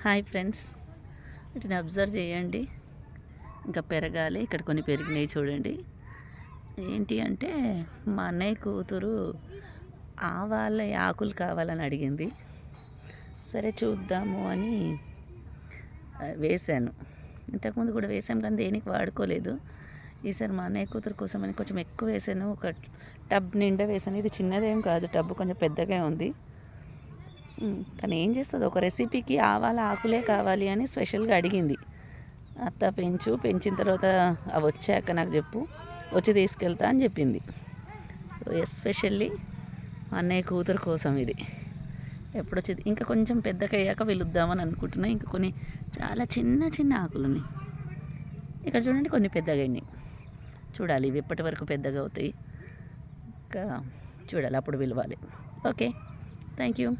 Hi friends, వీటిని observe చేయండి. ఇంకా పెరగాలి. ఇక్కడ కొన్ని పెరిగినాయి చూడండి. ఏంటి అంటే మా అన్నయ్య కూతురు ఆవాల ఆకులు కావాలని అడిగింది. సరే చూద్దాము అని వేశాను. ఇంతకుముందు కూడా వేసాం కానీ దేనికి వాడుకోలేదు. ఈసారి మా అన్నయ్య కూతురు కోసమని కొంచెం ఎక్కువ వేసాను. ఒక టబ్ నిండా వేసాను. ఇది చిన్నదేం కాదు, టబ్ కొంచెం పెద్దగా ఉంది. కానీ ఏం చేస్తుంది, ఒక రెసిపీకి ఆవాల ఆకులే కావాలి అని స్పెషల్గా అడిగింది. అత్త పెంచిన తర్వాత అవి వచ్చాక నాకు చెప్పు, వచ్చి తీసుకెళ్తా అని చెప్పింది. సో ఎస్పెషల్లీ మా అన్నయ్య కూతురు కోసం ఇది. ఎప్పుడు వచ్చేది ఇంకా కొంచెం పెద్దగా అయ్యాక వెలుద్దామని అనుకుంటున్నా. ఇంకా కొన్ని చాలా చిన్న చిన్న ఆకులు ఉన్నాయి. ఇక్కడ చూడండి, కొన్ని పెద్దగా అయినాయి. చూడాలి ఇవి ఎప్పటి వరకు పెద్దగా అవుతాయి. ఇంకా చూడాలి, అప్పుడు విలువాలి. Okay, thank you.